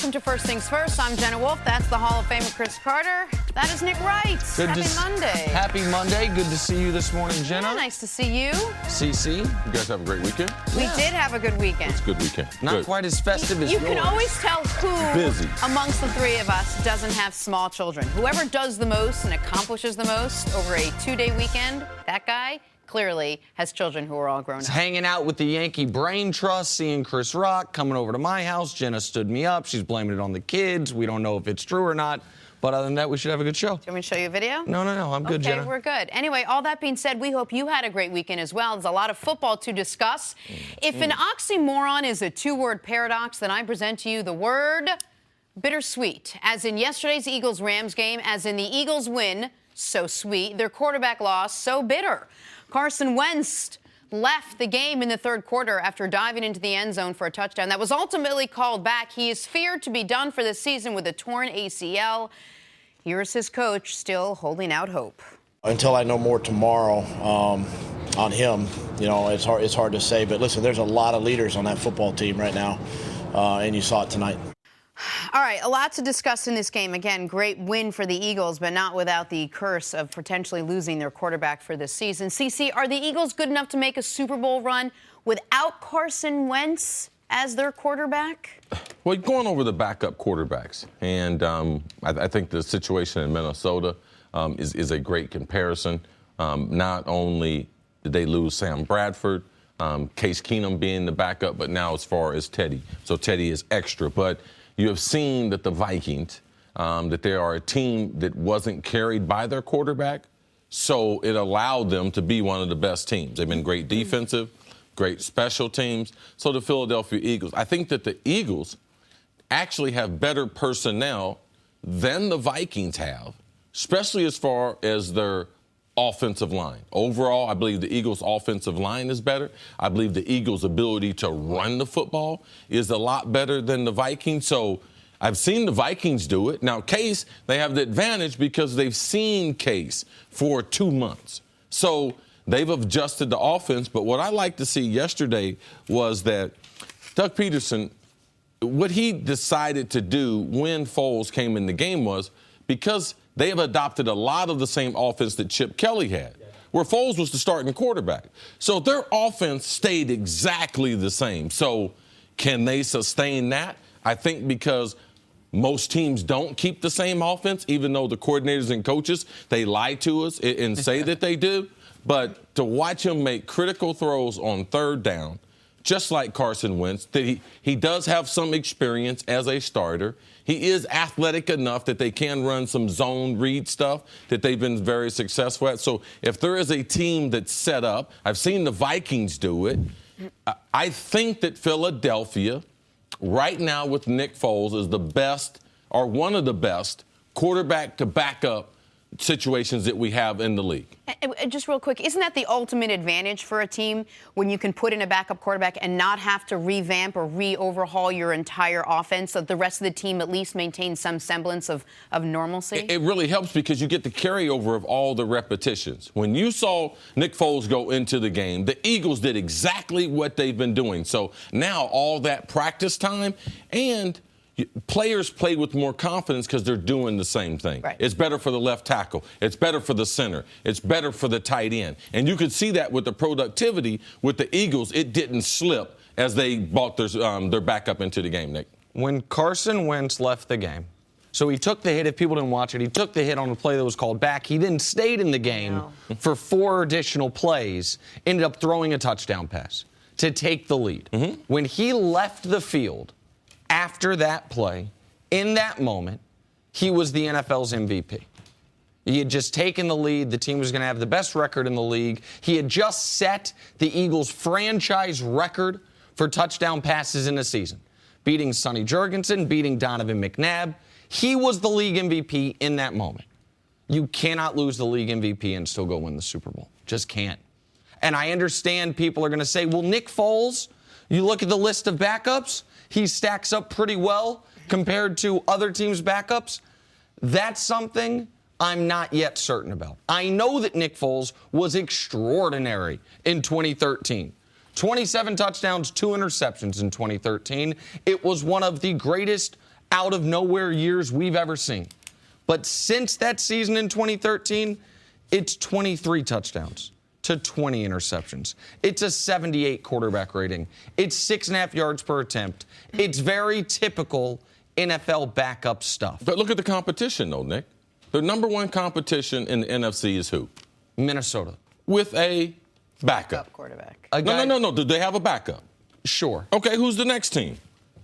welcome to First Things First. I'm Jenna Wolf. That's the Hall of Famer Chris Carter. That is Nick Wright. Happy Monday. Happy Monday. Good to see you this morning, Jenna. Yeah, nice to see you. CC. You guys have a great weekend? We did have a good weekend. It's a good weekend. Not quite as festive as yours. You can always tell who Busy. amongst the three of us doesn't have small children. Whoever does the most and accomplishes the most over a 2-day weekend, that guy clearly has children who are all grown up. Hanging out with the Yankee Brain Trust, seeing Chris Rock, coming over to my house. Jenna stood me up. She's blaming it on the kids. We don't know if it's true or not. But other than that, we should have a good show. Do you want me to show you a video? No. I'm good, Jenna. Okay, we're good. Anyway, all that being said, we hope you had a great weekend as well. There's a lot of football to discuss. If an oxymoron is a two-word paradox, then I present to you the word bittersweet. As in yesterday's Eagles-Rams game, as in the Eagles win, so sweet. Their quarterback loss, so bitter. Carson Wentz left the game in the third quarter after diving into the end zone for a touchdown that was ultimately called back. He is feared to be done for the season with a torn ACL. Here's his coach still holding out hope. Until I know more tomorrow on him, it's hard to say. But listen, there's a lot of leaders on that football team right now, and you saw it tonight. All right, a lot to discuss in this game. Again, great win for the Eagles, but not without the curse of potentially losing their quarterback for this season. CC, are the Eagles good enough to make a Super Bowl run without Carson Wentz as their quarterback? Well, going over the backup quarterbacks, and I think the situation in Minnesota is a great comparison. Not only did they lose Sam Bradford, Case Keenum being the backup, but now as far as Teddy. So Teddy is extra. But you have seen that the Vikings, that they are a team that wasn't carried by their quarterback, so it allowed them to be one of the best teams. They've been great defensive, great special teams. So the Philadelphia Eagles, I think that the Eagles actually have better personnel than the Vikings have, especially as far as their offensive line. Overall, I believe the Eagles' offensive line is better. I believe the Eagles' ability to run the football is a lot better than the Vikings. So I've seen the Vikings do it. Now, Case, they have the advantage because they've seen Case for 2 months. So they've adjusted the offense. But what I like to see yesterday was that Doug Peterson, what he decided to do when Foles came in the game was because they have adopted a lot of the same offense that Chip Kelly had, where Foles was the starting quarterback. So their offense stayed exactly the same. So can they sustain that? I think because most teams don't keep the same offense, even though the coordinators and coaches, they lie to us and say that they do. But to watch him make critical throws on third down, just like Carson Wentz, that he does have some experience as a starter. He is athletic enough that they can run some zone read stuff that they've been very successful at. So if there is a team that's set up, I've seen the Vikings do it. I think that Philadelphia, right now with Nick Foles, is the best or one of the best quarterback to backup situations that we have in the league. Just real quick, isn't that the ultimate advantage for a team when you can put in a backup quarterback and not have to revamp or re-overhaul your entire offense so that the rest of the team at least maintains some semblance of normalcy? It really helps because you get the carryover of all the repetitions. When you saw Nick Foles go into the game, the Eagles did exactly what they've been doing. So now all that practice time and players play with more confidence because they're doing the same thing. Right. It's better for the left tackle. It's better for the center. It's better for the tight end. And you could see that with the productivity with the Eagles. It didn't slip as they brought their backup into the game, Nick. When Carson Wentz left the game, so he took the hit. If people didn't watch it, he took the hit on a play that was called back. He then stayed in the game for 4 additional plays, ended up throwing a touchdown pass to take the lead. When he left the field, after that play, in that moment, he was the NFL's MVP. He had just taken the lead. The team was going to have the best record in the league. He had just set the Eagles' franchise record for touchdown passes in a season, beating Sonny Jurgensen, beating Donovan McNabb. He was the league MVP in that moment. You cannot lose the league MVP and still go win the Super Bowl. Just can't. And I understand people are going to say, well, Nick Foles, you look at the list of backups, he stacks up pretty well compared to other teams' backups. That's something I'm not yet certain about. I know that Nick Foles was extraordinary in 2013. 27 touchdowns, 2 interceptions in 2013. It was one of the greatest out of nowhere years we've ever seen. But since that season in 2013, it's 23 touchdowns to 20 interceptions. It's a 78 quarterback rating. It's 6.5 yards per attempt. It's very typical NFL backup stuff. But look at the competition, though, Nick. The number one competition in the NFC is who? Minnesota. With a backup quarterback. No. Do they have a backup? Sure. Okay, who's the next team?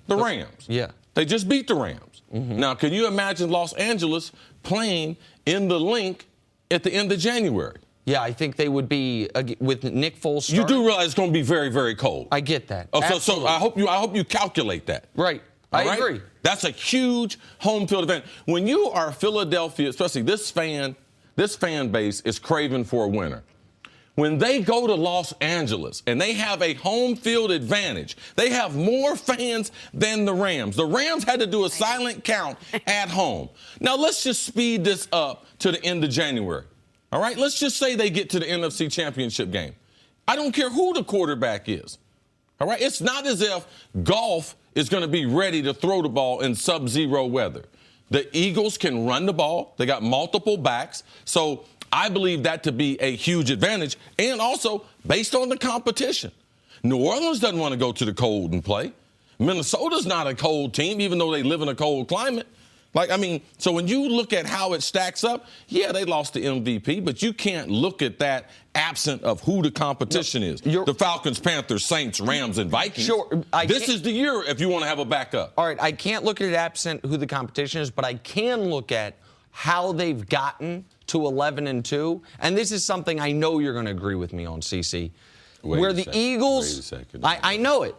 The Rams. Yeah. They just beat the Rams. Mm-hmm. Now, can you imagine Los Angeles playing in the link at the end of January? Yeah, I think they would be with Nick Foles starting. You do realize it's going to be very, very cold. I get that. Oh, so I hope you calculate that. Right. I agree. That's a huge home field event. When you are Philadelphia, especially this fan base is craving for a winner. When they go to Los Angeles and they have a home field advantage, they have more fans than the Rams. The Rams had to do a silent count at home. Now, let's just speed this up to the end of January. All right? Let's just say they get to the NFC Championship game. I don't care who the quarterback is. All right? It's not as if golf is going to be ready to throw the ball in sub-zero weather. The Eagles can run the ball. They got multiple backs. So I believe that to be a huge advantage, and also based on the competition. New Orleans doesn't want to go to the cold and play. Minnesota's not a cold team, even though they live in a cold climate. So when you look at how it stacks up, yeah, they lost the MVP, but you can't look at that absent of who the competition is. The Falcons, Panthers, Saints, Rams, and Vikings. Sure. This is the year if you want to have a backup. All right, I can't look at it absent who the competition is, but I can look at how they've gotten to 11-2, and this is something I know you're going to agree with me on, CC. Where the Eagles, I know it.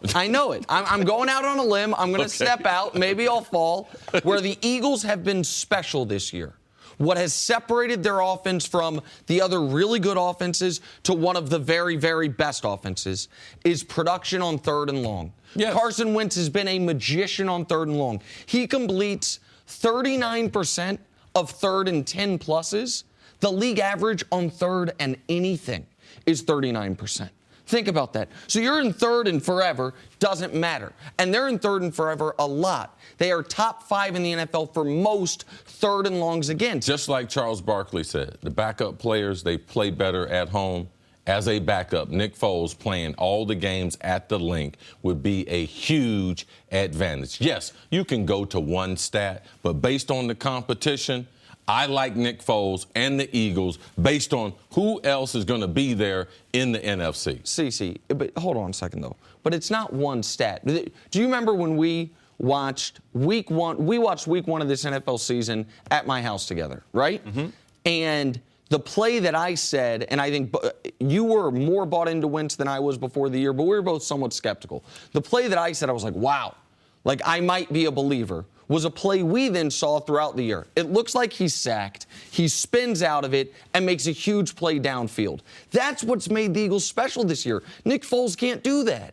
I'm going out on a limb. I'm going to step out. Maybe I'll fall. Where the Eagles have been special this year. What has separated their offense from the other really good offenses to one of the very, very best offenses is production on 3rd and long. Yes. Carson Wentz has been a magician on 3rd and long. He completes 39% of 3rd and 10 pluses. The league average on 3rd and anything is 39%. Think about that. So you're in 3rd and forever, doesn't matter. And they're in 3rd and forever a lot. They are top 5 in the NFL for most 3rd and longs against. Just like Charles Barkley said, the backup players, they play better at home. As a backup, Nick Foles playing all the games at the link would be a huge advantage. Yes, you can go to one stat, but based on the competition, I like Nick Foles and the Eagles based on who else is going to be there in the NFC. CC, but hold on a second, though. But it's not one stat. Do you remember when we watched week one? We watched week 1 of this NFL season at my house together, right? Mm-hmm. And the play that I said, and I think you were more bought into Wentz than I was before the year, but we were both somewhat skeptical. The play that I said, I was like, wow, like I might be a believer, was a play we then saw throughout the year. It looks like he's sacked. He spins out of it and makes a huge play downfield. That's what's made the Eagles special this year. Nick Foles can't do that.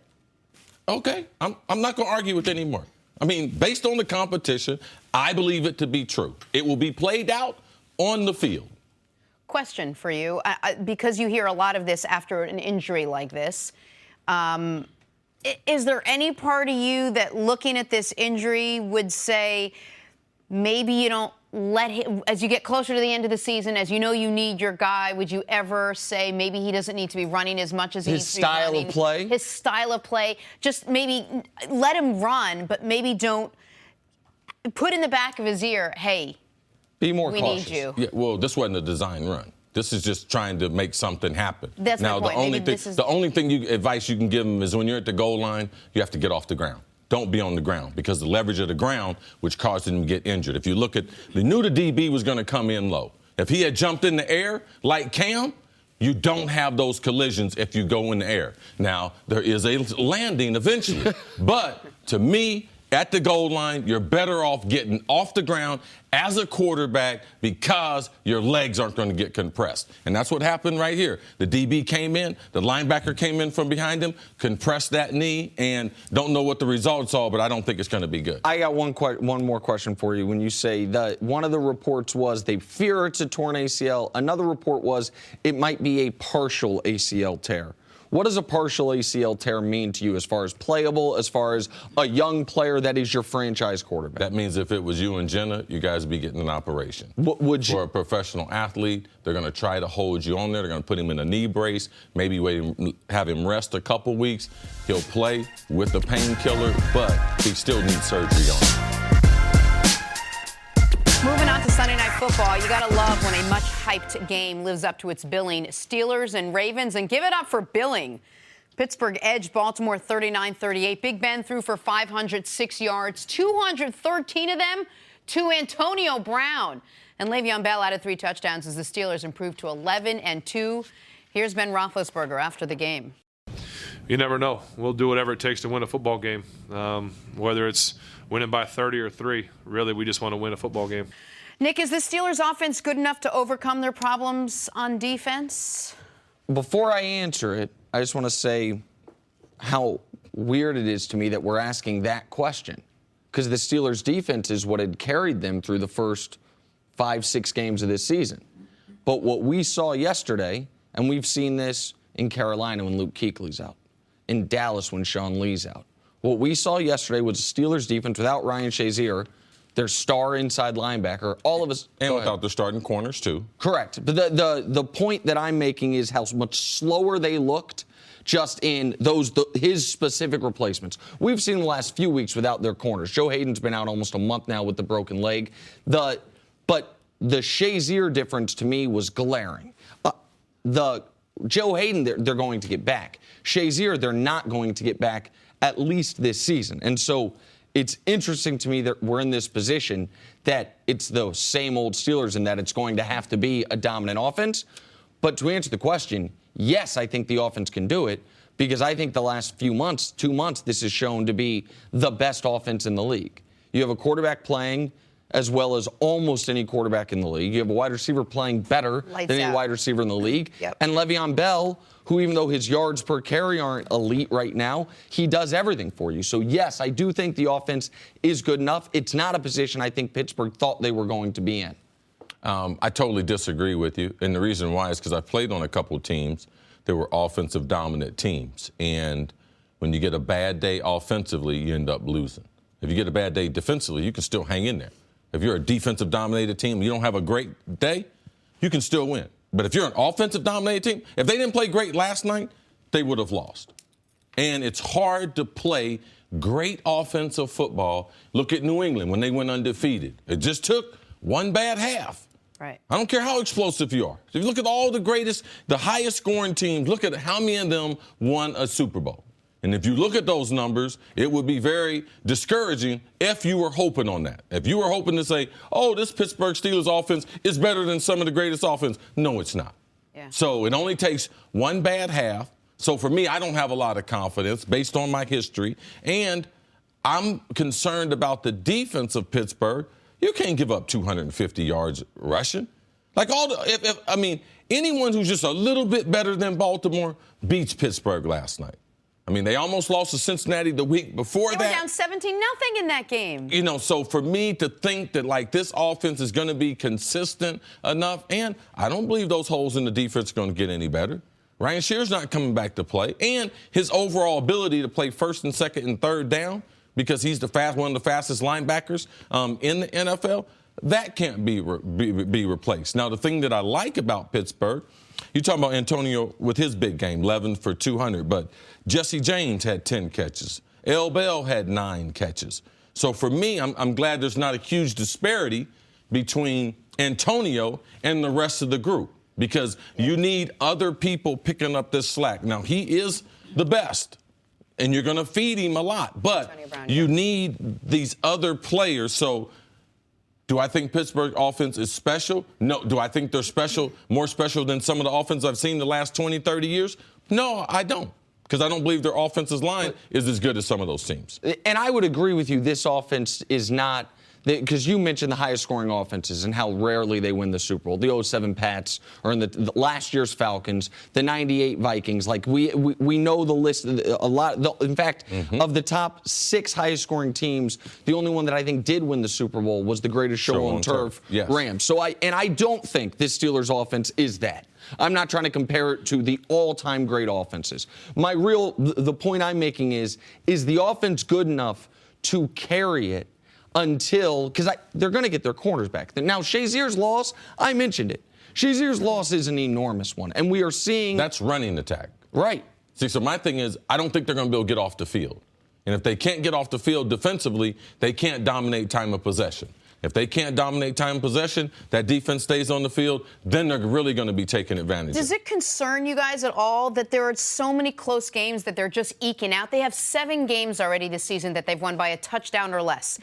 Okay, I'm not going to argue with it anymore. I mean, based on the competition, I believe it to be true. It will be played out on the field. Question for you, because you hear a lot of this after an injury like this. Is there any part of you that looking at this injury would say maybe you don't let him, as you get closer to the end of the season, as you know you need your guy, would you ever say maybe he doesn't need to be running as much as he needs to be running? His style of play? His style of play. Just maybe let him run, but maybe don't put in the back of his ear, hey, be more cautious. Need you. Yeah, well, this wasn't a design run. This is just trying to make something happen. That's now, my point. The only advice you can give them is when you're at the goal line, you have to get off the ground. Don't be on the ground because the leverage of the ground, which caused him to get injured. If you look at, they knew the DB was going to come in low. If he had jumped in the air like Cam, you don't have those collisions if you go in the air. Now, there is a landing eventually. But to me, at the goal line, you're better off getting off the ground as a quarterback because your legs aren't going to get compressed. And that's what happened right here. The DB came in, the linebacker came in from behind him, compressed that knee, and don't know what the results are, but I don't think it's going to be good. I got one more question for you. When you say that one of the reports was they fear it's a torn ACL, another report was it might be a partial ACL tear. What does a partial ACL tear mean to you as far as playable, as far as a young player that is your franchise quarterback? That means if it was you and Jenna, you guys would be getting an operation. Would you? For a professional athlete, they're going to try to hold you on there. They're going to put him in a knee brace, maybe have him rest a couple weeks. He'll play with the painkiller, but he still needs surgery on it. Moving on to Sunday Night Football, you got to love when a much-hyped game lives up to its billing. Steelers and Ravens, and give it up for billing. Pittsburgh edged Baltimore 39-38. Big Ben threw for 506 yards, 213 of them to Antonio Brown. And Le'Veon Bell added 3 touchdowns as the Steelers improved to 11-2. Here's Ben Roethlisberger after the game. You never know. We'll do whatever it takes to win a football game, whether it's winning by 30 or 3. Really, we just want to win a football game. Nick, is the Steelers offense good enough to overcome their problems on defense? Before I answer it, I just want to say how weird it is to me that we're asking that question, because the Steelers' defense is what had carried them through the first 5-6 games of this season. But what we saw yesterday, and we've seen this in Carolina when Luke Kuechly's out, in Dallas when Sean Lee's out. What we saw yesterday was the Steelers' defense without Ryan Shazier, their star inside linebacker, all of us. And without their starting corners, too. Correct. But the point that I'm making is how much slower they looked just in his specific replacements. We've seen the last few weeks without their corners. Joe Hayden's been out almost a month now with the broken leg. But the Shazier difference to me was glaring. The Joe Hayden, they're going to get back. Shazier, they're not going to get back at least this season. And so it's interesting to me that we're in this position that it's the same old Steelers and that it's going to have to be a dominant offense. But to answer the question, yes, I think the offense can do it, because I think the last few months, 2 months, this is shown to be the best offense in the league. You have a quarterback playing as well as almost any quarterback in the league. You have a wide receiver playing better than any wide receiver in the league. Yep. And Le'Veon Bell, who even though his yards per carry aren't elite right now, he does everything for you. So, yes, I do think the offense is good enough. It's not a position I think Pittsburgh thought they were going to be in. I totally disagree with you. And the reason why is because I played on a couple of teams that were offensive dominant teams. And when you get a bad day offensively, you end up losing. If you get a bad day defensively, you can still hang in there. If you're a defensive dominated team and you don't have a great day, you can still win. But if you're an offensive dominated team, if they didn't play great last night, they would have lost. And it's hard to play great offensive football. Look at New England when they went undefeated. It just took one bad half. Right. I don't care how explosive you are. If you look at all the greatest, the highest scoring teams, look at how many of them won a Super Bowl. And if you look at those numbers, it would be very discouraging if you were hoping on that. If you were hoping to say, oh, this Pittsburgh Steelers offense is better than some of the greatest offense. No, it's not. Yeah. So it only takes one bad half. So for me, I don't have a lot of confidence based on my history. And I'm concerned about the defense of Pittsburgh. You can't give up 250 yards rushing. Like anyone who's just a little bit better than Baltimore beats Pittsburgh last night. I mean, they almost lost to Cincinnati the week before that. They were down 17-0 in that game. You know, so for me to think that, like, this offense is going to be consistent enough, and I don't believe those holes in the defense are going to get any better. Ryan Shearer's not coming back to play. And his overall ability to play first and second and third down, because he's one of the fastest linebackers in the NFL, that can't be replaced. Now, the thing that I like about Pittsburgh, you talking about Antonio with his big game, 11 for 200, but Jesse James had 10 catches. L. Bell had 9 catches. So for me, I'm glad there's not a huge disparity between Antonio and the rest of the group, because you need other people picking up this slack. Now, he is the best, and you're going to feed him a lot, but you need these other players. So do I think Pittsburgh offense is special? No. Do I think they're special, more special than some of the offense I've seen the last 20, 30 years? No, I don't, because I don't believe their offensive line is as good as some of those teams. And I would agree with you, this offense is not, because you mentioned the highest scoring offenses and how rarely they win the Super Bowl. The 07 Pats, or in the last year's Falcons, the 98 Vikings. Like, we know the list a lot. In fact, of the top 6 highest scoring teams, the only one that I think did win the Super Bowl was the greatest show on turf, yes. Rams. So I don't think this Steelers offense is that. I'm not trying to compare it to the all-time great offenses. The point I'm making is the offense good enough to carry it until, because they're going to get their corners back. Now, Shazier's loss, I mentioned it. Shazier's loss is an enormous one, and we are seeing... That's running attack. Right. See, so my thing is, I don't think they're going to be able to get off the field. And if they can't get off the field defensively, they can't dominate time of possession. If they can't dominate time of possession, that defense stays on the field, then they're really going to be taking advantage. Does it concern you guys at all that there are so many close games that they're just eking out? They have 7 games already this season that they've won by a touchdown or less.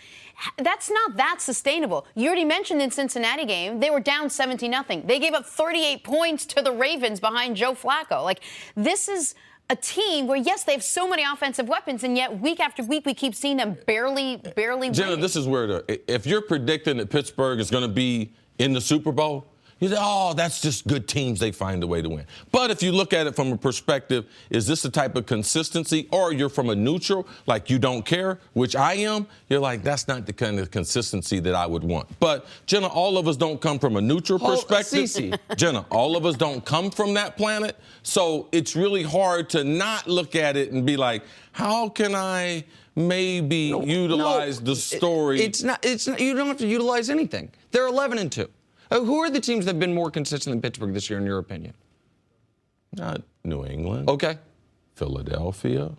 That's not that sustainable. You already mentioned in Cincinnati game, they were down 17-0. They gave up 38 points to the Ravens behind Joe Flacco. Like, this is a team where, yes, they have so many offensive weapons, and yet week after week we keep seeing them barely Jenna, win. this is where if you're predicting that Pittsburgh is going to be in the Super Bowl, you say, oh, that's just good teams. They find a way to win. But if you look at it from a perspective, is this the type of consistency, or you're from a neutral, like you don't care, which I am, you're like, that's not the kind of consistency that I would want. But, Jenna, all of us don't come from a neutral perspective. Jenna, all of us don't come from that planet. So it's really hard to not look at it and be like, how can I maybe utilize the story? It's not. You don't have to utilize anything. They're 11-2. Who are the teams that have been more consistent than Pittsburgh this year, in your opinion? Not New England. Okay. Philadelphia.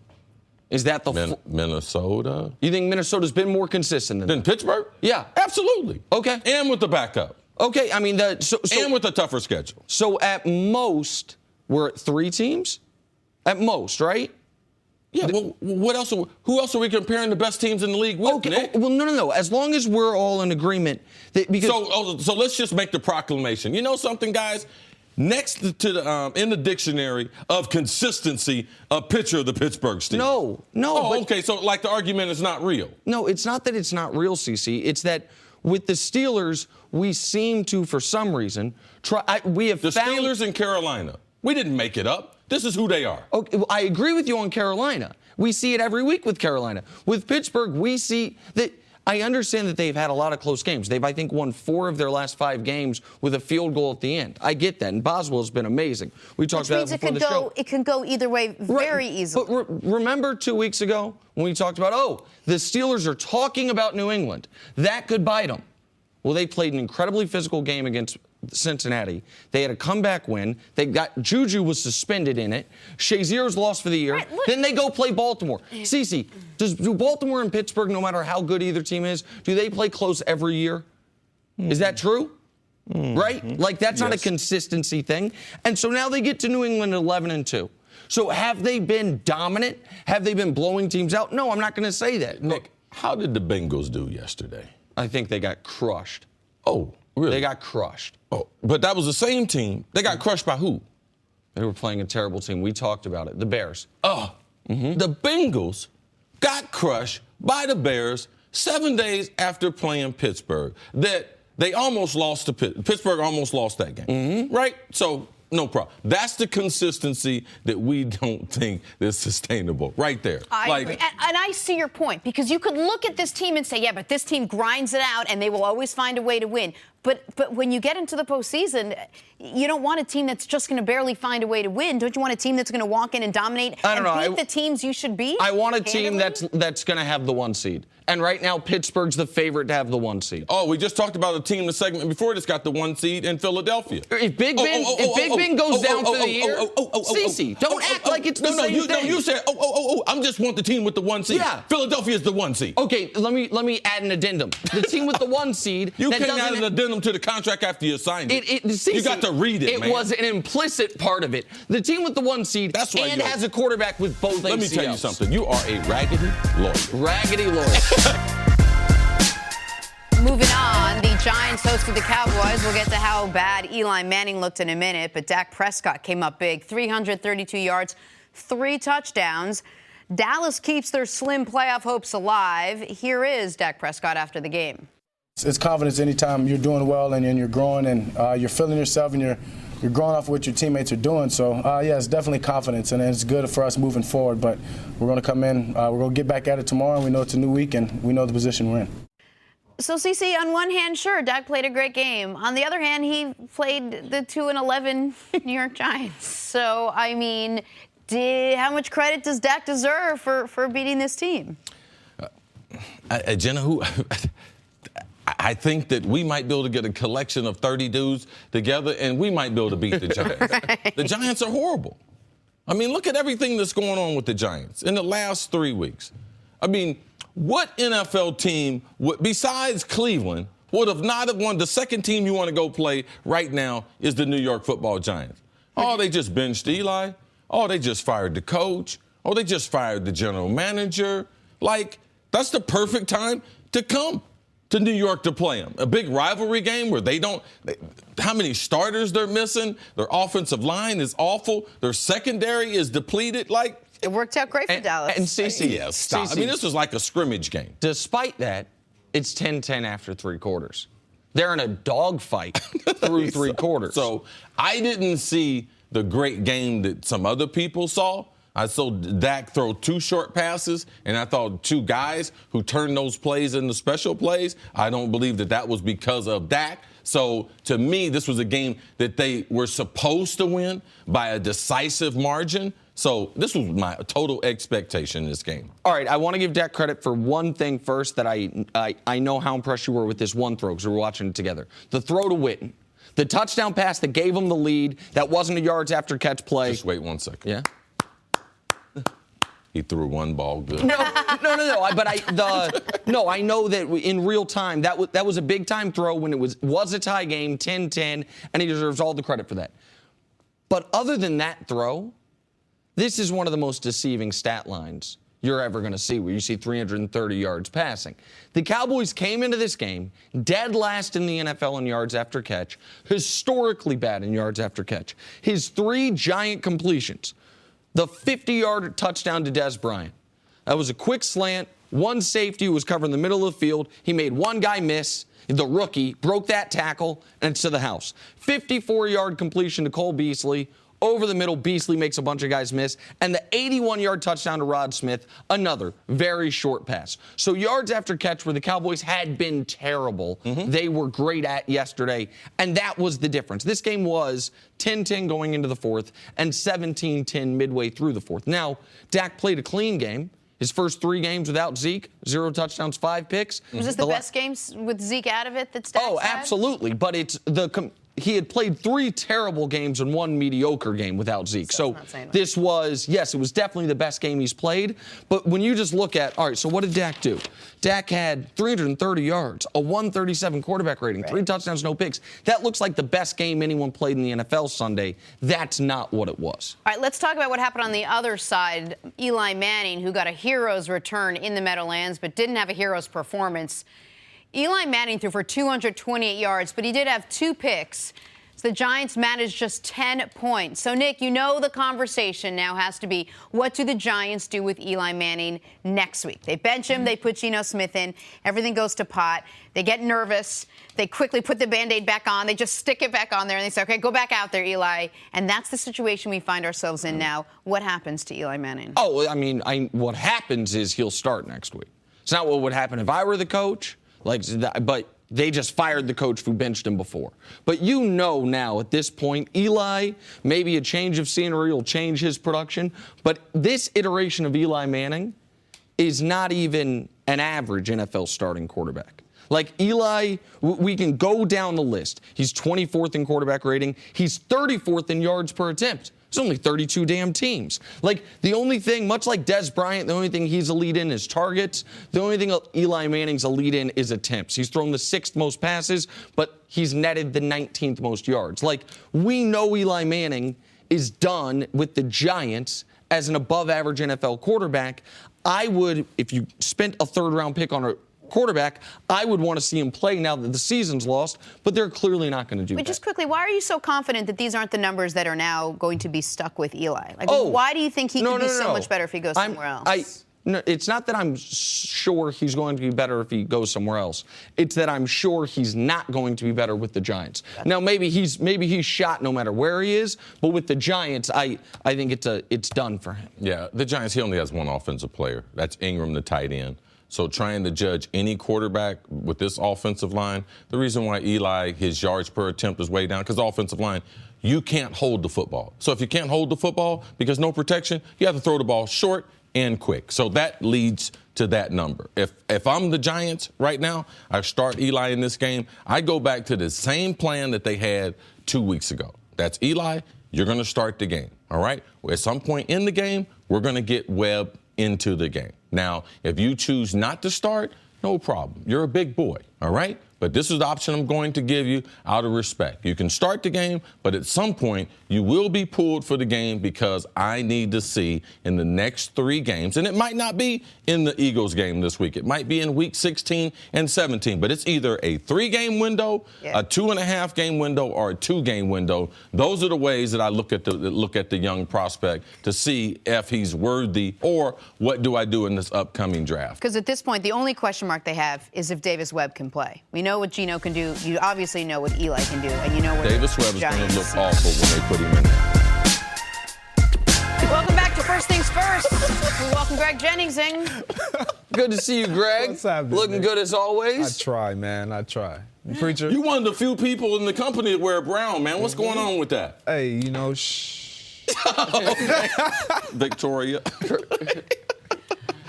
Is that the Minnesota? You think Minnesota's been more consistent than Pittsburgh? Yeah. Absolutely. Okay. And with the backup. Okay. I mean, and with a tougher schedule. So at most, we're at 3 teams? At most, right? Yeah, well, who else are we comparing the best teams in the league with, Nick? Well, no. As long as we're all in agreement. So let's just make the proclamation. You know something, guys? Next to the in the dictionary of consistency, a picture of the Pittsburgh Steelers. No. Oh, okay, so like the argument is not real. No, it's not that it's not real, CC. It's that with the Steelers, we seem to, for some reason, Steelers in Carolina. We didn't make it up. This is who they are. Okay, well, I agree with you on Carolina. We see it every week with Carolina. With Pittsburgh, we see that. I understand that they've had a lot of close games. They've, I think, won 4 of their last 5 games with a field goal at the end. I get that. And Boswell's been amazing. We talked about it before the show. It can go either way very easily. But remember 2 weeks ago when we talked about, the Steelers are talking about New England. That could bite them. Well, they played an incredibly physical game against Cincinnati. They had a comeback win. Juju was suspended in it. Shazier's lost for the year. Then they go play Baltimore. Cece, do Baltimore and Pittsburgh, no matter how good either team is, do they play close every year? Is that true? Right? Like, that's not a consistency thing. And so now they get to New England 11-2. So have they been dominant? Have they been blowing teams out? No, I'm not going to say that. Nick, how did the Bengals do yesterday? I think they got crushed. Oh, really? They got crushed. Oh, but that was the same team. They got crushed by who? They were playing a terrible team. We talked about it. The Bears. The Bengals got crushed by the Bears 7 days after playing Pittsburgh. That they almost lost to Pittsburgh almost lost that game. Right? So, no problem. That's the consistency that we don't think is sustainable. Right there. I agree. And I see your point, because you could look at this team and say, yeah, but this team grinds it out and they will always find a way to win. But when you get into the postseason, you don't want a team that's just going to barely find a way to win. Don't you want a team that's going to walk in and dominate beat the teams you should beat? I want a team that's going to have the 1 seed. And right now, Pittsburgh's the favorite to have the 1 seed. Oh, we just talked about a team in the segment before that's got the 1 seed in Philadelphia. If Big Ben goes down for the year, Cece, don't act like it's the same thing. No, you said, I just want the team with the 1 seed. Yeah. Philadelphia is the 1 seed. Okay, let me add an addendum. The team with the 1 seed. You can't add an addendum to the contract after you signed it. Cece, you got to read it, man. It was an implicit part of it. The team with the 1 seed has a quarterback with both ACLs. Let me tell you something. You are a raggedy lawyer. Raggedy lawyer. Moving on, the Giants hosted the Cowboys. We'll get to how bad Eli Manning looked in a minute, but Dak Prescott came up big. 332 yards, 3 touchdowns. Dallas keeps their slim playoff hopes alive. Here is Dak Prescott after the game. It's confidence anytime you're doing well and you're growing and you're feeling yourself and you're growing off what your teammates are doing. So, yeah, it's definitely confidence, and it's good for us moving forward. But we're going to come in, we're going to get back at it tomorrow, and we know it's a new week, and we know the position we're in. So, CeCe, on one hand, sure, Dak played a great game. On the other hand, he played the 2-11 New York Giants. So, I mean, how much credit does Dak deserve for beating this team? Jenna, I think that we might be able to get a collection of 30 dudes together, and we might be able to beat the Giants. Right. The Giants are horrible. I mean, look at everything that's going on with the Giants in the last 3 weeks. I mean, what NFL team, besides Cleveland, would have not have won? The second team you want to go play right now is the New York Football Giants. Oh, they just benched Eli. Oh, they just fired the coach. Oh, they just fired the general manager. Like, that's the perfect time to come to New York to play them. A big rivalry game where how many starters they're missing. Their offensive line is awful. Their secondary is depleted. Like, it worked out great for Dallas. And CeCe, yeah, stop. I mean, this was like a scrimmage game. Despite that, it's 10-10 after 3 quarters. They're in a dogfight through 3 quarters. So I didn't see the great game that some other people saw. I saw Dak throw 2 short passes, and I thought 2 guys who turned those plays into special plays. I don't believe that was because of Dak. So, to me, this was a game that they were supposed to win by a decisive margin. So, this was my total expectation in this game. All right, I want to give Dak credit for one thing first that I know how impressed you were with this one throw because we were watching it together. The throw to Witten. The touchdown pass that gave him the lead, that wasn't a yards after catch play. Just wait 1 second. Yeah? He threw 1 ball good. No. I know that in real time that was a big time throw when it was a tie game, 10-10, and he deserves all the credit for that. But other than that throw, this is one of the most deceiving stat lines you're ever going to see, where you see 330 yards passing. The Cowboys came into this game dead last in the NFL in yards after catch, historically bad in yards after catch. His 3 giant completions. The 50-yard touchdown to Dez Bryant. That was a quick slant. 1 safety who was covering the middle of the field. He made 1 guy miss. The rookie broke that tackle, and it's to the house. 54-yard completion to Cole Beasley. Over the middle, Beasley makes a bunch of guys miss. And the 81-yard touchdown to Rod Smith, another very short pass. So yards after catch where the Cowboys had been terrible, they were great at yesterday. And that was the difference. This game was 10-10 going into the 4th and 17-10 midway through the 4th. Now, Dak played a clean game. His first 3 games without Zeke, 0 touchdowns, 5 picks. Was this the best games with Zeke out of it that Dak had? Oh, absolutely. But he had played 3 terrible games and 1 mediocre game without Zeke. So this was, yes, it was definitely the best game he's played. But when you just look at, all right, so what did Dak do? Dak had 330 yards, a 137 quarterback rating, 3 touchdowns, no picks. That looks like the best game anyone played in the NFL Sunday. That's not what it was. All right, let's talk about what happened on the other side. Eli Manning, who got a hero's return in the Meadowlands, but didn't have a hero's performance. Eli Manning threw for 228 yards, but he did have 2 picks. So the Giants managed just 10 points. So, Nick, you know the conversation now has to be, what do the Giants do with Eli Manning next week? They bench him. They put Geno Smith in. Everything goes to pot. They get nervous. They quickly put the Band-Aid back on. They just stick it back on there, and they say, okay, go back out there, Eli. And that's the situation we find ourselves in now. What happens to Eli Manning? Oh, I mean, what happens is he'll start next week. It's not what would happen if I were the coach. But they just fired the coach who benched him before. But you know now at this point, Eli, maybe a change of scenery will change his production. But this iteration of Eli Manning is not even an average NFL starting quarterback. Like Eli, we can go down the list. He's 24th in quarterback rating. He's 34th in yards per attempt. There's only 32 damn teams. Like, the only thing, much like Dez Bryant, the only thing he's elite in is targets. The only thing Eli Manning's elite in is attempts. He's thrown the 6th most passes, but he's netted the 19th most yards. Like, we know Eli Manning is done with the Giants as an above-average NFL quarterback. I would, if you spent a 3rd-round pick on a quarterback, I would want to see him play now that the season's lost, but they're clearly not going to do that. But just quickly, why are you so confident that these aren't the numbers that are now going to be stuck with Eli? Why do you think he could be so much better if he goes somewhere else? No, it's not that I'm sure he's going to be better if he goes somewhere else. It's that I'm sure he's not going to be better with the Giants. Now, maybe he's shot no matter where he is, but with the Giants, I think it's done for him. Yeah, the Giants, he only has 1 offensive player. That's Ingram, the tight end. So trying to judge any quarterback with this offensive line, the reason why Eli, his yards per attempt is way down, because the offensive line, you can't hold the football. So if you can't hold the football because no protection, you have to throw the ball short and quick. So that leads to that number. If I'm the Giants right now, I start Eli in this game, I go back to the same plan that they had 2 weeks ago. That's Eli, you're going to start the game, all right? At some point in the game, we're going to get Webb into the game. Now, if you choose not to start, no problem. You're a big boy, all right? But this is the option I'm going to give you out of respect. You can start the game, but at some point you will be pulled for the game because I need to see in the next 3 games, and it might not be in the Eagles game this week. It might be in week 16 and 17, but it's either a 3-game window, a 2.5-game window, or a 2-game window. Those are the ways that I look at the young prospect to see if he's worthy or what do I do in this upcoming draft. Because at this point, the only question mark they have is if Davis Webb can play. We know what Geno can do. You obviously know what Eli can do, and you know what Davis Webb is going to look awful when they put him in there. Welcome back to First Things First. We welcome Greg Jennings in. Good to see you, Greg. What's happening, Looking man? good as always. I try, man. I try. Preacher. You one of the few people in the company that wear brown, man. What's going on with that? Hey, you know, shh. Victoria.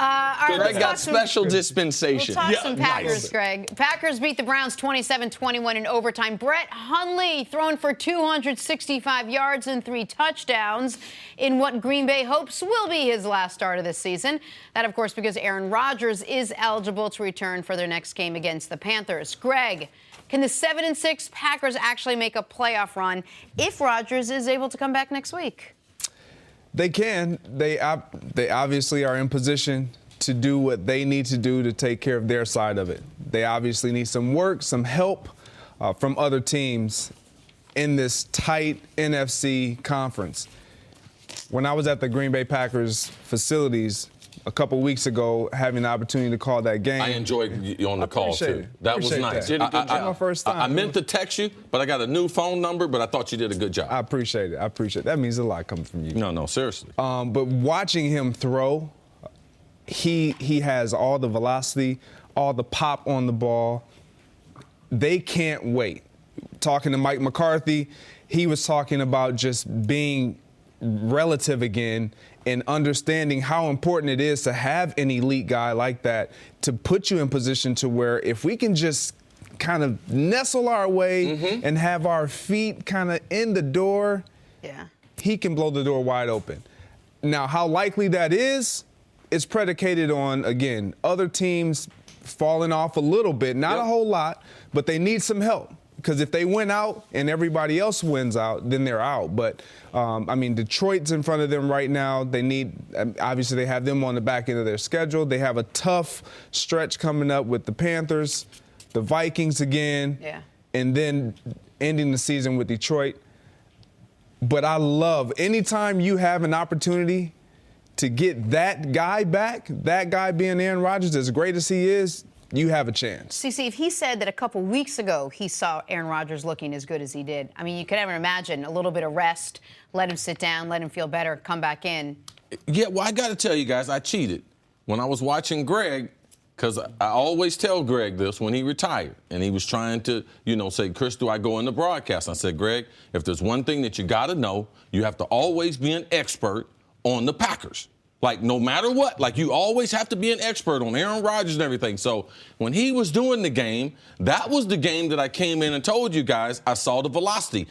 All right, Greg got special dispensation. We'll talk some Packers, Greg. Packers beat the Browns 27-21 in overtime. Brett Hundley thrown for 265 yards and 3 touchdowns in what Green Bay hopes will be his last start of this season. That, of course, because Aaron Rodgers is eligible to return for their next game against the Panthers. Greg, can the 7-6 Packers actually make a playoff run if Rodgers is able to come back next week? They can. They obviously are in position to do what they need to do to take care of their side of it. They obviously need some work, some help from other teams in this tight NFC conference. When I was at the Green Bay Packers facilities a couple weeks ago, having the opportunity to call that game. I enjoyed you on the call, too. That was nice. That. My first time. I meant to text you, but I got a new phone number, but I thought you did a good job. I appreciate it. That means a lot coming from you. No, seriously. But watching him throw, he has all the velocity, all the pop on the ball. They can't wait. Talking to Mike McCarthy, he was talking about just being relative again and understanding how important it is to have an elite guy like that to put you in position to where if we can just kind of nestle our way and have our feet kind of in the door, he can blow the door wide open. Now, how likely that is predicated on, again, other teams falling off a little bit, not a whole lot, but they need some help. Because if they win out and everybody else wins out, then they're out. But, Detroit's in front of them right now. Obviously, they have them on the back end of their schedule. They have a tough stretch coming up with the Panthers, the Vikings again, and then ending the season with Detroit. But I love anytime you have an opportunity to get that guy back, that guy being Aaron Rodgers, as great as he is, you have a chance. See, if he said that a couple weeks ago he saw Aaron Rodgers looking as good as he did, you could never imagine a little bit of rest, let him sit down, let him feel better, come back in. Yeah, well, I got to tell you guys, I cheated. When I was watching Greg, because I always tell Greg this when he retired, and he was trying to, say, Chris, do I go in the broadcast? I said, Greg, if there's one thing that you got to know, you have to always be an expert on the Packers. Like, no matter what, you always have to be an expert on Aaron Rodgers and everything. So when he was doing the game, that was the game that I came in and told you guys I saw the velocity.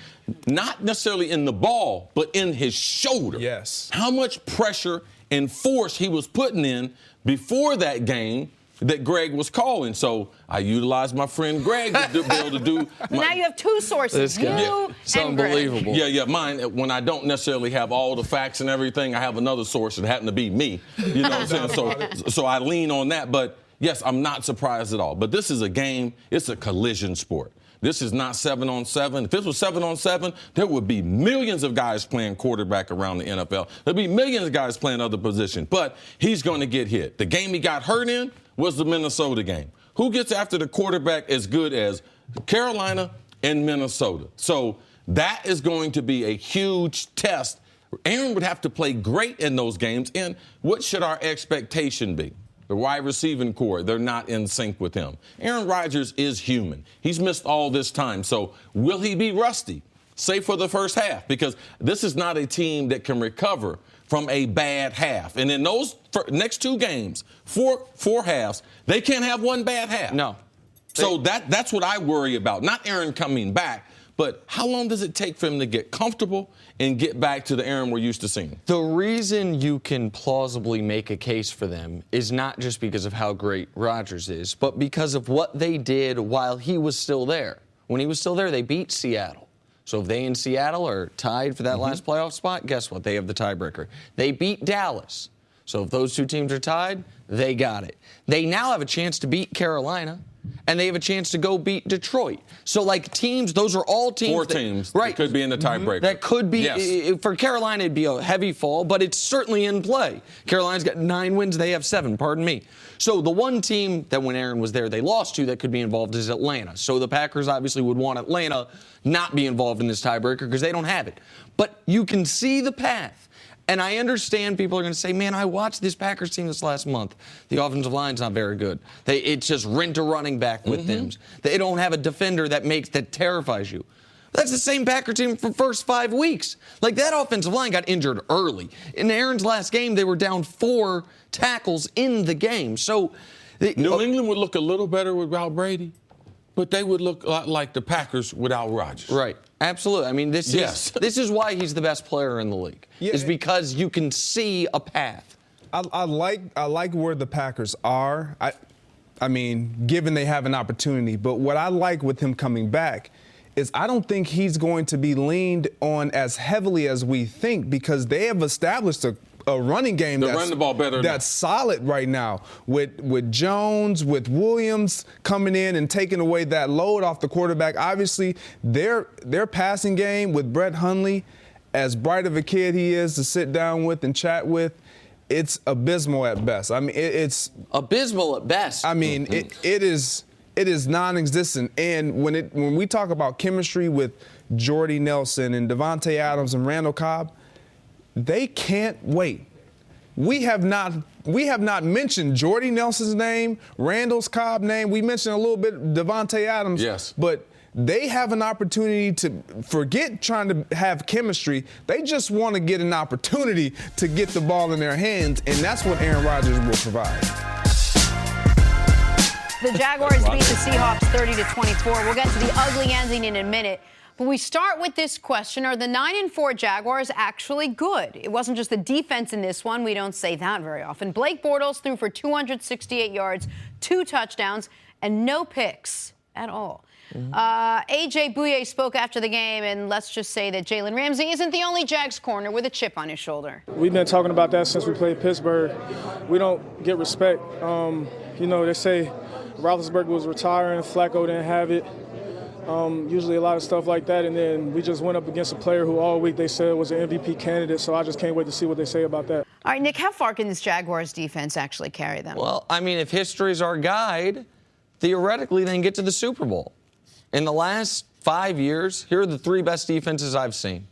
Not necessarily in the ball, but in his shoulder. Yes. How much pressure and force he was putting in before that game that Greg was calling. So I utilized my friend Greg to be able to do. Now you have 2 sources, you It's and unbelievable. Greg. Yeah, mine, when I don't necessarily have all the facts and everything, I have another source that happened to be me. You know what I'm saying? So I lean on that. But, yes, I'm not surprised at all. But this is a game. It's a collision sport. This is not 7-on-7. If this was 7-on-7, there would be millions of guys playing quarterback around the NFL. There'd be millions of guys playing other positions. But he's going to get hit. The game he got hurt in was the Minnesota game. Who gets after the quarterback as good as Carolina and Minnesota? So that is going to be a huge test. Aaron would have to play great in those games. And what should our expectation be? The wide receiving core, they're not in sync with him. Aaron Rodgers is human. He's missed all this time. So will he be rusty? Say for the first half, because this is not a team that can recover from a bad half. And in those next two games, four halves, they can't have one bad half. No. So that's what I worry about. Not Aaron coming back, but how long does it take for him to get comfortable and get back to the Aaron we're used to seeing? The reason you can plausibly make a case for them is not just because of how great Rodgers is, but because of what they did while he was still there. When he was still there, they beat Seattle. So if they in Seattle are tied for that last playoff spot, guess what? They have the tiebreaker. They beat Dallas. So if those two teams are tied, they got it. They now have a chance to beat Carolina, and they have a chance to go beat Detroit. So, like, teams, those are all teams. Four teams right, that could be in the tiebreaker. That could be. Yes. For Carolina, it'd be a heavy fall, but it's certainly in play. Carolina's got 9 wins. They have 7, pardon me. So the one team that when Aaron was there they lost to that could be involved is Atlanta. So the Packers obviously would want Atlanta not be involved in this tiebreaker because they don't have it. But you can see the path. And I understand people are going to say, man, I watched this Packers team this last month. The offensive line's not very good. It's just rent a running back with them. They don't have a defender that terrifies you. That's the same Packer team for the first 5 weeks. Like, that offensive line got injured early. In Aaron's last game, they were down 4 tackles in the game. So New England would look a little better without Brady, but they would look a lot like the Packers without Rodgers. Right. Absolutely. I mean, this is why he's the best player in the league. Yeah, is because you can see a path. I like where the Packers are. I mean, given they have an opportunity. But what I like with him coming back is I don't think he's going to be leaned on as heavily as we think because they have established a running game They're running the ball better that's solid right now with Jones, with Williams coming in and taking away that load off the quarterback. Obviously, their passing game with Brett Hundley, as bright of a kid he is to sit down with and chat with, it's abysmal at best. I mean, it's abysmal at best. I mean, it is non-existent. And when we talk about chemistry with Jordy Nelson and Devontae Adams and Randall Cobb, they can't wait. We have not mentioned Jordy Nelson's name, Randall's Cobb name. We mentioned a little bit Devontae Adams. Yes. But they have an opportunity to forget trying to have chemistry. They just want to get an opportunity to get the ball in their hands, and that's what Aaron Rodgers will provide. The Jaguars beat the Seahawks 30-24. We'll get to the ugly ending in a minute. But we start with this question. Are the 9-4 Jaguars actually good? It wasn't just the defense in this one. We don't say that very often. Blake Bortles threw for 268 yards, 2 touchdowns, and no picks at all. A.J. Bouye spoke after the game, and let's just say that Jalen Ramsey isn't the only Jags corner with a chip on his shoulder. We've been talking about that since we played Pittsburgh. We don't get respect. They say Roethlisberger was retiring, Flacco didn't have it. Usually a lot of stuff like that, and then we just went up against a player who all week they said was an MVP candidate, so I just can't wait to see what they say about that. All right, Nick, how far can this Jaguars defense actually carry them? Well, I mean, if history's our guide, theoretically they can get to the Super Bowl. In the last 5 years, here are the 3 best defenses I've seen.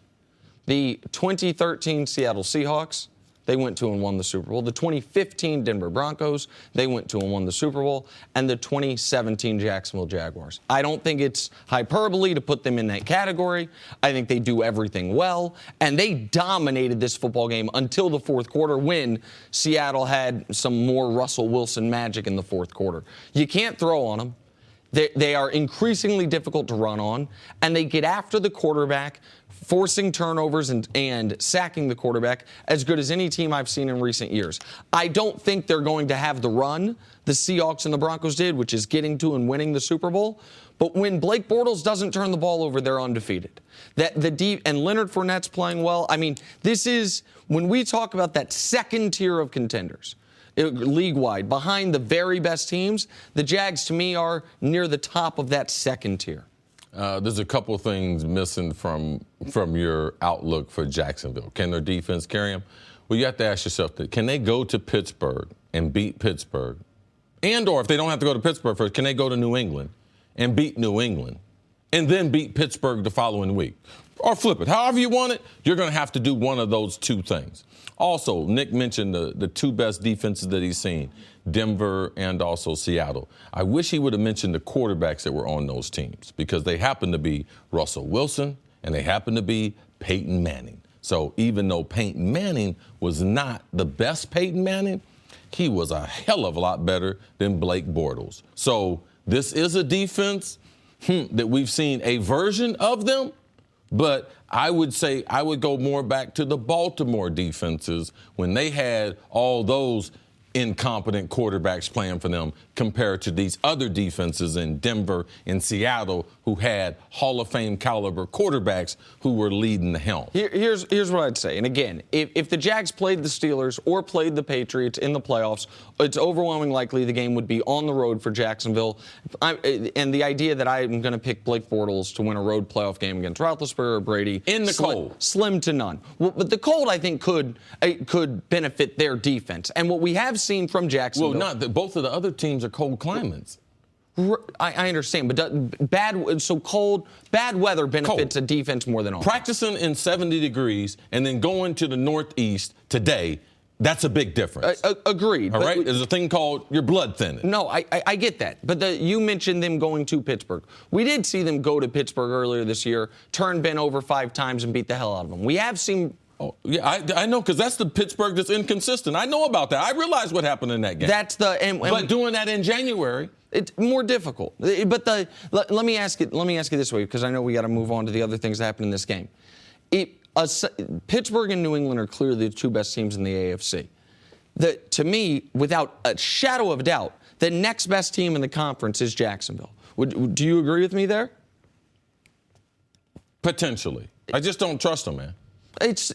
The 2013 Seattle Seahawks, they went to and won the Super Bowl. The 2015 Denver Broncos, they went to and won the Super Bowl. And the 2017 Jacksonville Jaguars. I don't think it's hyperbole to put them in that category. I think they do everything well. And they dominated this football game until the fourth quarter when Seattle had some more Russell Wilson magic in the fourth quarter. You can't throw on them. They are increasingly difficult to run on, and they get after the quarterback, forcing turnovers and sacking the quarterback as good as any team I've seen in recent years. I don't think they're going to have the run the Seahawks and the Broncos did, which is getting to and winning the Super Bowl. But when Blake Bortles doesn't turn the ball over, they're undefeated. And Leonard Fournette's playing well. I mean, this is, when we talk about that second tier of contenders, league-wide, behind the very best teams, the Jags, to me, are near the top of that second tier. There's a couple of things missing from your outlook for Jacksonville. Can their defense carry them? Well, you have to ask yourself that. Can they go to Pittsburgh and beat Pittsburgh? And or if they don't have to go to Pittsburgh first, can they go to New England and beat New England and then beat Pittsburgh the following week? Or flip it. However you want it, you're going to have to do one of those 2 things. Also, Nick mentioned the two best defenses that he's seen, Denver and also Seattle. I wish he would have mentioned the quarterbacks that were on those teams because they happen to be Russell Wilson and they happen to be Peyton Manning. So even though Peyton Manning was not the best Peyton Manning, he was a hell of a lot better than Blake Bortles. So this is a defense that we've seen a version of them, but I would say I would go more back to the Baltimore defenses when they had all those incompetent quarterbacks playing for them compared to these other defenses in Denver and Seattle who had Hall of Fame caliber quarterbacks who were leading the helm. Here's what I'd say. And again, if the Jags played the Steelers or played the Patriots in the playoffs, it's overwhelmingly likely the game would be on the road for Jacksonville. And the idea that I'm going to pick Blake Bortles to win a road playoff game against Roethlisberger or Brady in the cold, slim to none. Well, but the cold, I think, could benefit their defense. And what we have seen from Jacksonville. Well, both of the other teams are cold climates. I understand, but bad weather benefits a defense more than all. Practicing in 70 degrees and then going to the Northeast today, that's a big difference. Agreed. All right? There's a thing called your blood thinning. No, I get that. But you mentioned them going to Pittsburgh. We did see them go to Pittsburgh earlier this year, turn Ben over 5 times and beat the hell out of them. We have seen... Oh, yeah, I know, because that's the Pittsburgh that's inconsistent. I know about that. I realize what happened in that game. But doing that in January, it's more difficult. But let me ask you this way, because I know we got to move on to the other things that happened in this game. Pittsburgh and New England are clearly the two best teams in the AFC. To me, without a shadow of a doubt, the next best team in the conference is Jacksonville. Do you agree with me there? Potentially. I just don't trust them, man.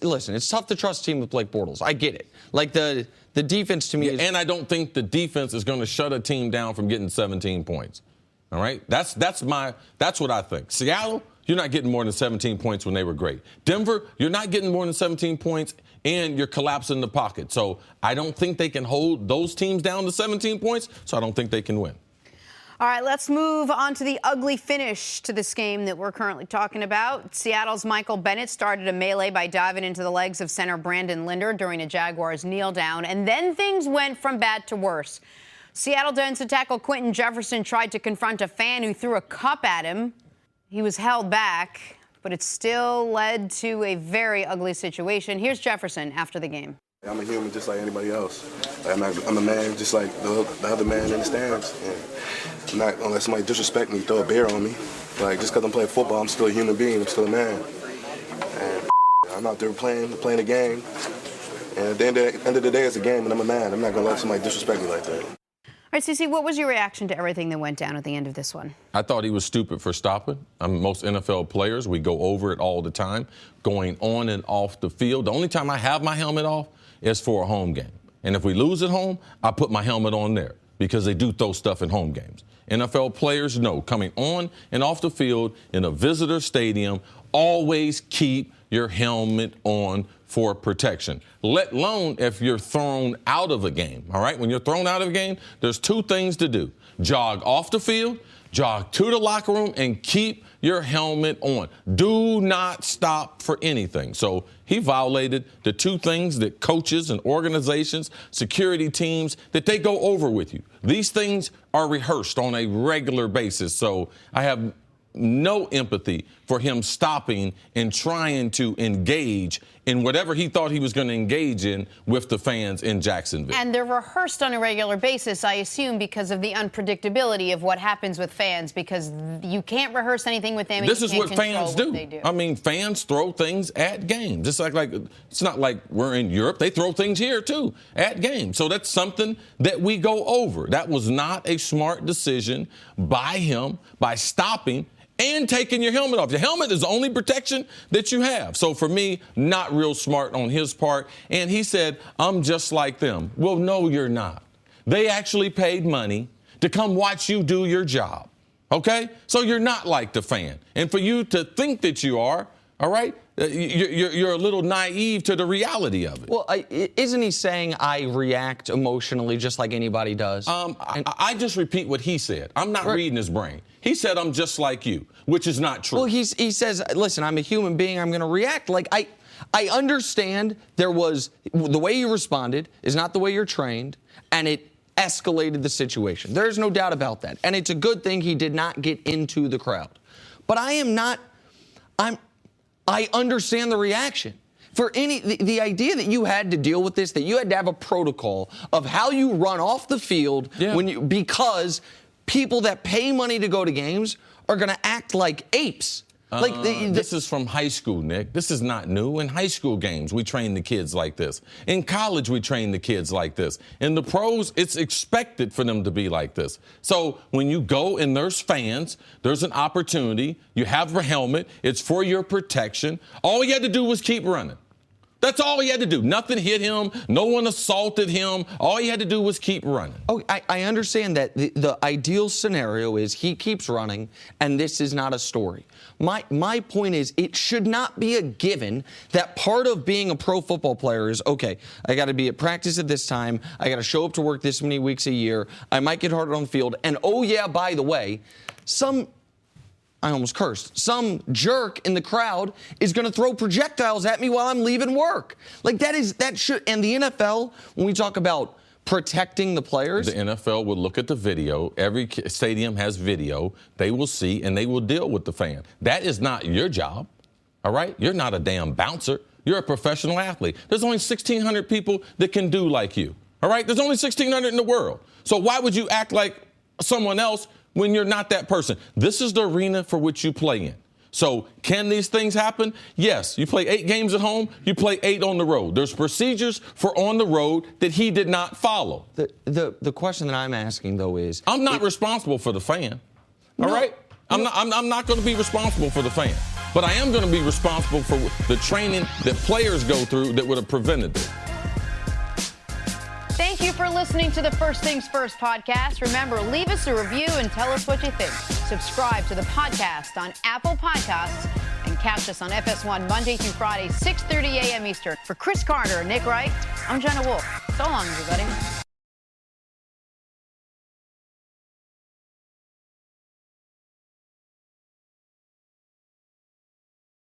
Listen, it's tough to trust a team with Blake Bortles. I get it. Like the defense to me is... And I don't think the defense is going to shut a team down from getting 17 points. All right? That's what I think. Seattle, you're not getting more than 17 points when they were great. Denver, you're not getting more than 17 points and you're collapsing the pocket. So I don't think they can hold those teams down to 17 points, so I don't think they can win. All right, let's move on to the ugly finish to this game that we're currently talking about. Seattle's Michael Bennett started a melee by diving into the legs of center Brandon Linder during a Jaguars kneel down, and then things went from bad to worse. Seattle defensive tackle Quentin Jefferson tried to confront a fan who threw a cup at him. He was held back, but it still led to a very ugly situation. Here's Jefferson after the game. I'm a human just like anybody else. I'm a man just like the other man in the stands. And I'm not gonna let somebody disrespect me, throw a beer on me. Like, just because I'm playing football, I'm still a human being, I'm still a man. And I'm out there playing a game. And at the end of the day, it's a game, and I'm a man. I'm not gonna let somebody disrespect me like that. All right, CC, what was your reaction to everything that went down at the end of this one? I thought he was stupid for stopping. Most NFL players, we go over it all the time, going on and off the field. The only time I have my helmet off is for a home game. And if we lose at home, I put my helmet on there because they do throw stuff in home games. NFL players know coming on and off the field in a visitor stadium, always keep your helmet on for protection, let alone if you're thrown out of a game, all right? When you're thrown out of a game, there's 2 things to do. Jog off the field, jog to the locker room, and keep your helmet on. Do not stop for anything. So he violated the 2 things that coaches and organizations, security teams, that they go over with you. These things are rehearsed on a regular basis. So I have no empathy for him stopping and trying to engage in whatever he thought he was going to engage in with the fans in Jacksonville. And they're rehearsed on a regular basis, I assume, because of the unpredictability of what happens with fans, because you can't rehearse anything with them. And this is what fans do. I mean, fans throw things at games. It's like it's not like we're in Europe. They throw things here, too, at games. So that's something that we go over. That was not a smart decision by him, by stopping and taking your helmet off. Your helmet is the only protection that you have. So for me, not real smart on his part. And he said, I'm just like them. Well, no, you're not. They actually paid money to come watch you do your job. Okay? So you're not like the fan. And for you to think that you are, all right, you're a little naive to the reality of it. Well, isn't he saying I react emotionally just like anybody does? I just repeat what he said. I'm not reading his brain. He said, I'm just like you, which is not true. Well, he says, listen, I'm a human being. I'm going to react like I understand the way you responded is not the way you're trained, and it escalated the situation. There's no doubt about that. And it's a good thing he did not get into the crowd. But I understand the reaction. For the idea that you had to deal with this, that you had to have a protocol of how you run off the field because people that pay money to go to games are going to act like apes. This is from high school, Nick. This is not new. In high school games, we train the kids like this. In college, we train the kids like this. In the pros, it's expected for them to be like this. So when you go and there's fans, there's an opportunity. You have a helmet. It's for your protection. All you had to do was keep running. That's all he had to do. Nothing hit him. No one assaulted him. All he had to do was keep running. Oh, I understand that the ideal scenario is he keeps running, and this is not a story. My point is it should not be a given that part of being a pro football player is, okay, I got to be at practice at this time. I got to show up to work this many weeks a year. I might get hurt on the field. And, oh, yeah, by the way, I almost cursed. Some jerk in the crowd is going to throw projectiles at me while I'm leaving work. And the NFL, when we talk about protecting the players. The NFL will look at the video. Every stadium has video. They will see, and they will deal with the fan. That is not your job, all right? You're not a damn bouncer. You're a professional athlete. There's only 1,600 people that can do like you, all right? There's only 1,600 in the world. So why would you act like someone else when you're not that person? This is the arena for which you play in. So can these things happen? Yes. You play 8 games at home. You play 8 on the road. There's procedures for on the road that he did not follow. The question that I'm asking, though, is... I'm not responsible for the fan. All right? I'm not going to be responsible for the fan. But I am going to be responsible for the training that players go through that would have prevented it. Thank you for listening to the First Things First podcast. Remember, leave us a review and tell us what you think. Subscribe to the podcast on Apple Podcasts and catch us on FS1 Monday through Friday, 6:30 a.m. Eastern. For Chris Carter and Nick Wright, I'm Jenna Wolf. So long, everybody.